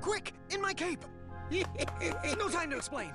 Quick, in my cape! No time to explain.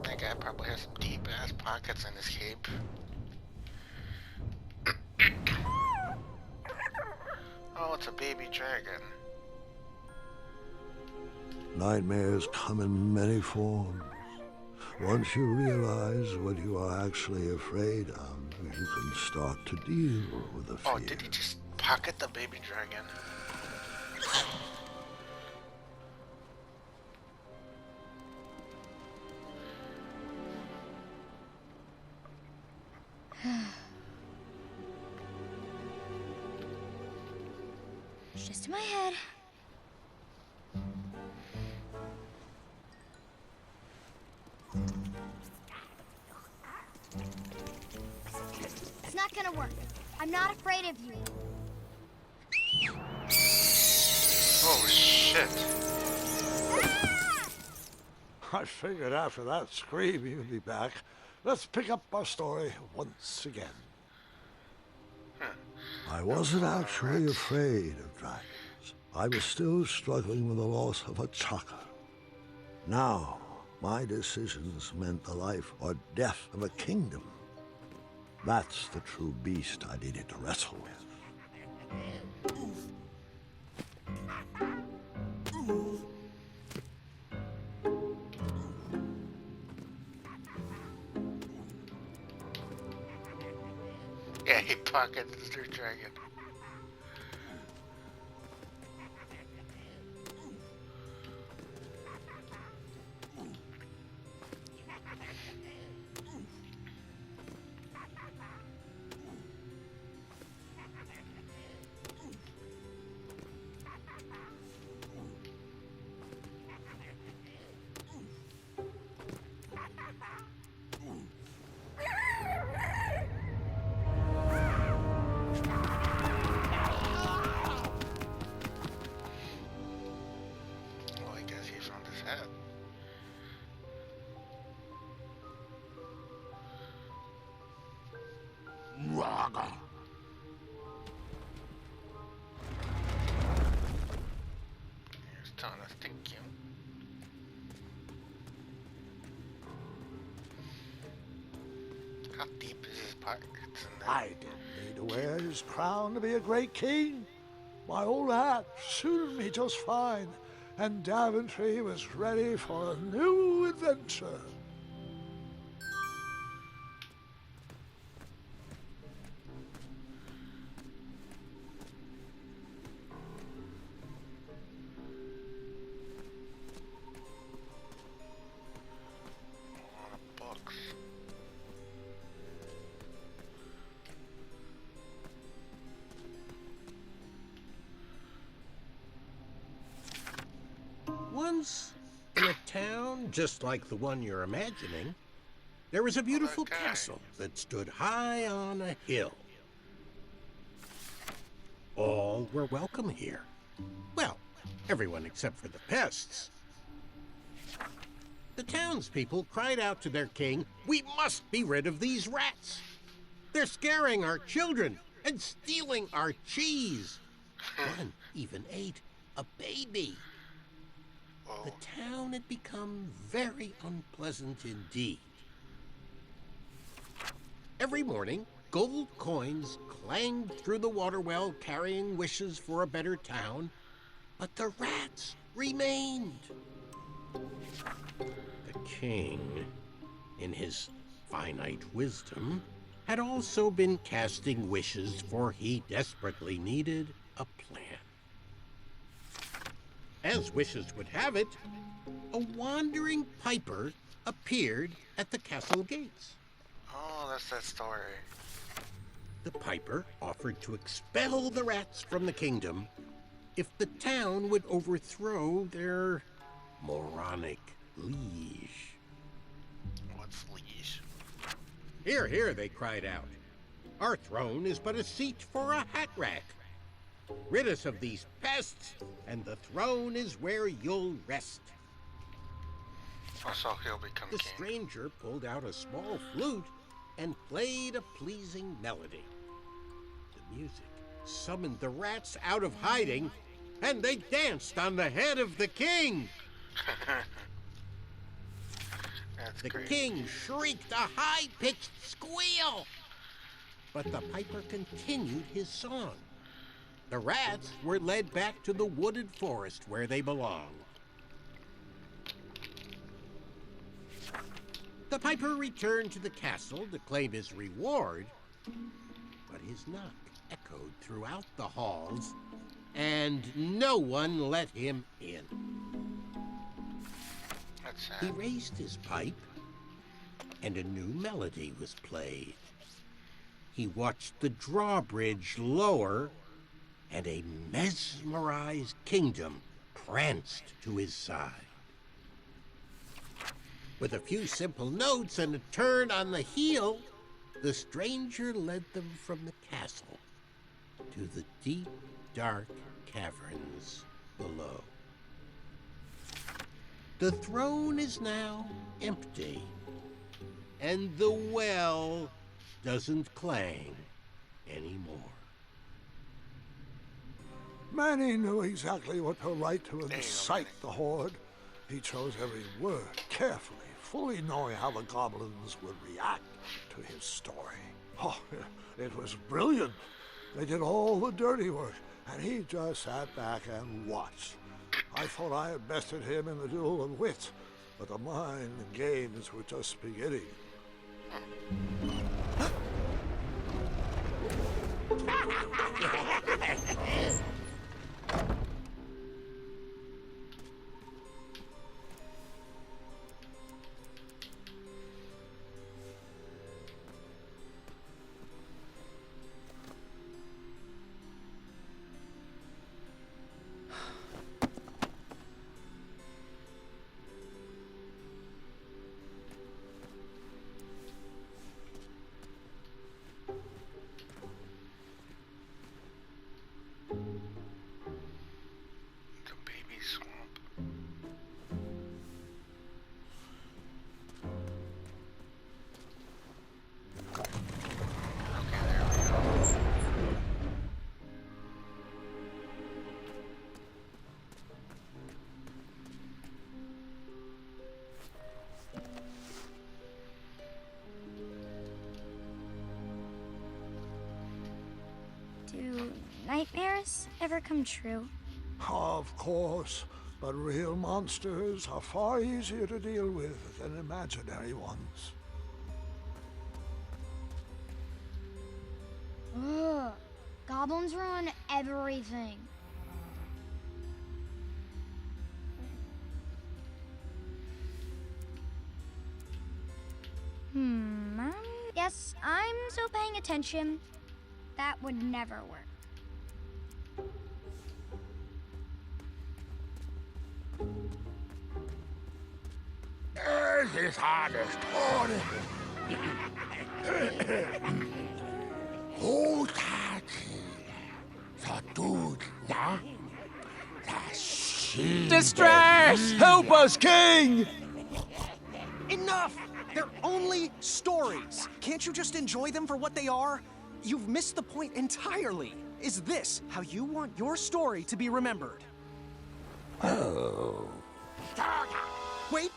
That guy probably has some deep-ass pockets in his cape. Oh, it's a baby dragon. Nightmares come in many forms. Once you realize what you are actually afraid of, you can start to deal with the fear. Oh, did he just pocket the baby dragon? It's just in my head. It's not gonna work. I'm not afraid of you. Oh, shit. I figured after that scream you'd be back. Let's pick up our story once again. I wasn't actually afraid of dragons. I was still struggling with the loss of a chakra. Now, my decisions meant the life or death of a kingdom. That's the true beast I needed to wrestle with. Yeah, he pocketed the dragon. Here's Thomas, thank you. How deep is his pockets in there? I didn't need to wear his crown to be a great king. My old hat suited me just fine, and Daventry was ready for a new adventure. Once, in a town just like the one you're imagining, there was a beautiful castle that stood high on a hill. All were welcome here. Well, everyone except for the pests. The townspeople cried out to their king, "We must be rid of these rats! They're scaring our children and stealing our cheese!" One even ate a baby. The town had become very unpleasant indeed. Every morning, gold coins clanged through the water well carrying wishes for a better town, but the rats remained. The king, in his finite wisdom, had also been casting wishes, for he desperately needed a plan. As wishes would have it, a wandering piper appeared at the castle gates. Oh, that's that story. The piper offered to expel the rats from the kingdom if the town would overthrow their moronic liege. What's liege? Hear, hear, they cried out. Our throne is but a seat for a hat rack. Rid us of these pests, and the throne is where you'll rest. Oh, so he'll become The king. stranger pulled out a small flute and played a pleasing melody. The music summoned the rats out of hiding, and they danced on the head of the king. That's The great. king shrieked a high-pitched squeal, but the piper continued his song. The rats were led back to the wooded forest where they belong. The piper returned to the castle to claim his reward, but his knock echoed throughout the halls, and no one let him in. That's He sad. raised his pipe, and a new melody was played. He watched the drawbridge lower, and a mesmerized kingdom pranced to his side. With a few simple notes and a turn on the heel, the stranger led them from the castle to the deep, dark caverns below. The throne is now empty, and the well doesn't clang anymore. Manny knew exactly what to write to Manny. incite the horde. He chose every word carefully, fully knowing how the goblins would react to his story. Oh, it was brilliant. They did all the dirty work, and he just sat back and watched. I thought I had bested him in the duel of wits, but the mind and games were just beginning. The baby swamp. Okay, there we go. Do nightmares ever come true? Of course, but real monsters are far easier to deal with than imaginary ones. Ugh. Goblins ruin everything. Yes, I'm still paying attention. That would never work. Es ist alles Tode. Distress! Help us, King! Enough! They're only stories. Can't you just enjoy them for what they are? You've missed the point entirely. Is this how you want your story to be remembered? Oh. Wait.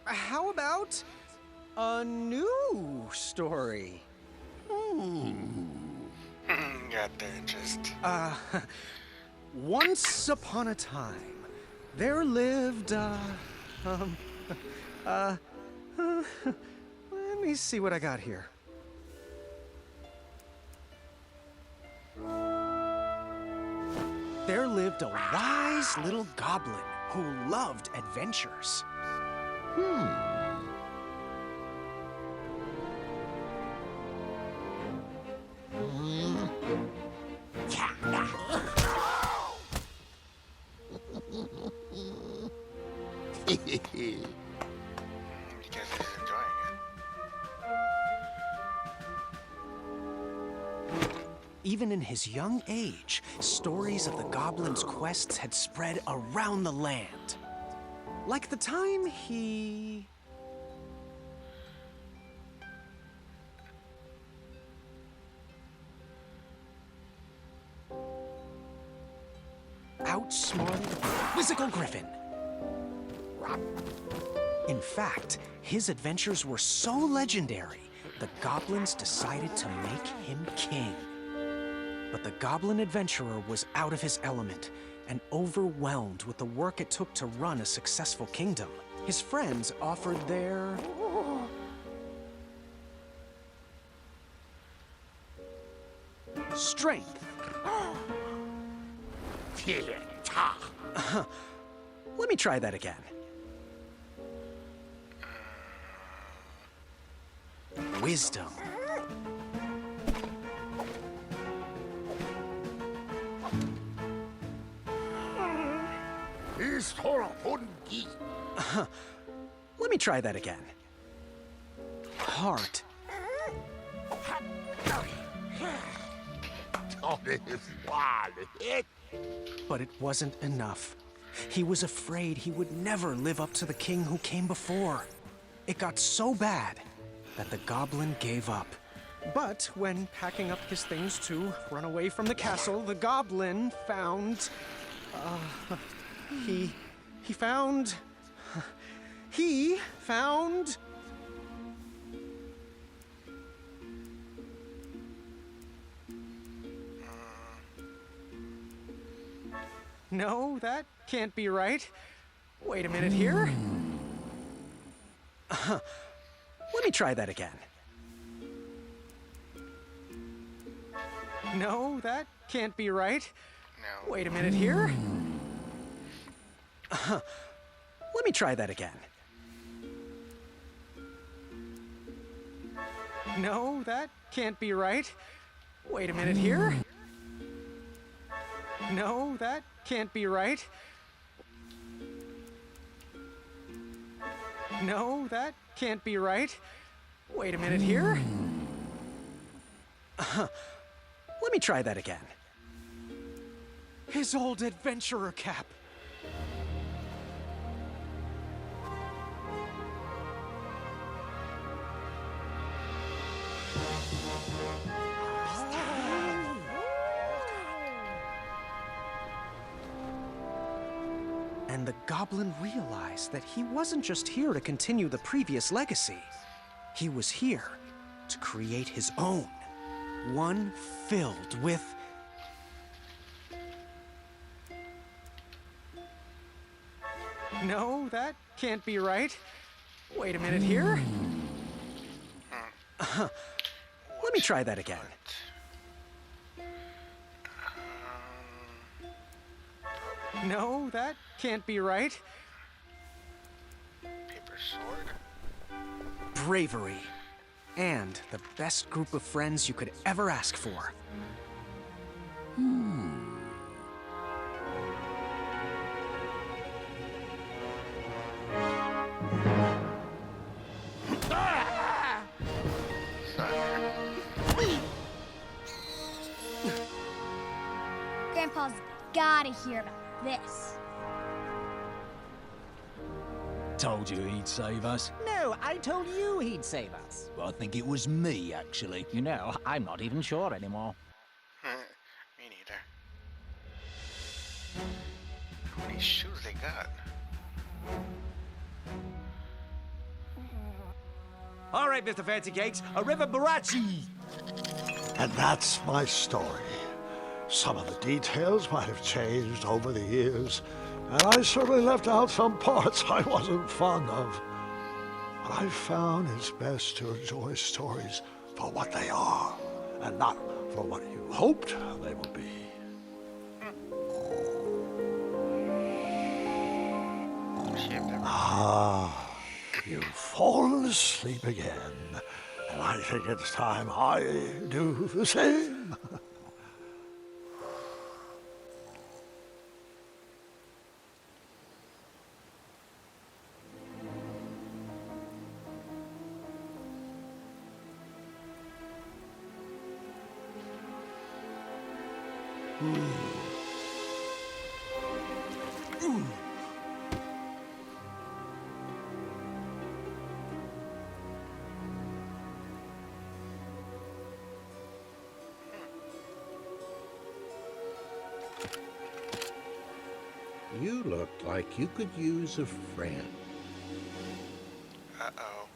How about a new story? Got their interest. Once upon a time, there lived, let me see what I got here. There lived a wise little goblin who loved adventures. Because he's enjoying it. Even in his young age, stories of the goblin's quests had spread around the land. Like the time he... outsmarted a quizzical griffin. In fact, his adventures were so legendary, the goblins decided to make him king. But the goblin adventurer was out of his element and overwhelmed with the work it took to run a successful kingdom. His friends offered their... strength. Let me try that again. Wisdom. Let me try that again. Heart. But it wasn't enough. He was afraid he would never live up to the king who came before. It got so bad that the goblin gave up. But when packing up his things to run away from the castle, the goblin found... He found... No, that can't be right. Wait a minute here. Let me try that again. No, that can't be right. No. Wait a minute here. Let me try that again. No, that can't be right. Wait a minute here. No, that can't be right. No, that can't be right. Wait a minute here. Let me try that again. His old adventurer cap. And the goblin realized that he wasn't just here to continue the previous legacy. He was here to create his own. One filled with... No, that can't be right. Wait a minute here. Let me try that again. No, that can't be right. Paper sword. Bravery. And the best group of friends you could ever ask for. Grandpa's gotta hear about this. Told you he'd save us. No, I told you he'd save us. Well, I think it was me, actually. You know, I'm not even sure anymore. Me neither. How many shoes they got? All right, Mr. Fancy Cakes, a river barachi. And that's my story. Some of the details might have changed over the years, and I certainly left out some parts I wasn't fond of. But I found it's best to enjoy stories for what they are, and not for what you hoped they would be. Ah, you've fallen asleep again, and I think it's time I do the same. You looked like you could use a friend. Uh-oh.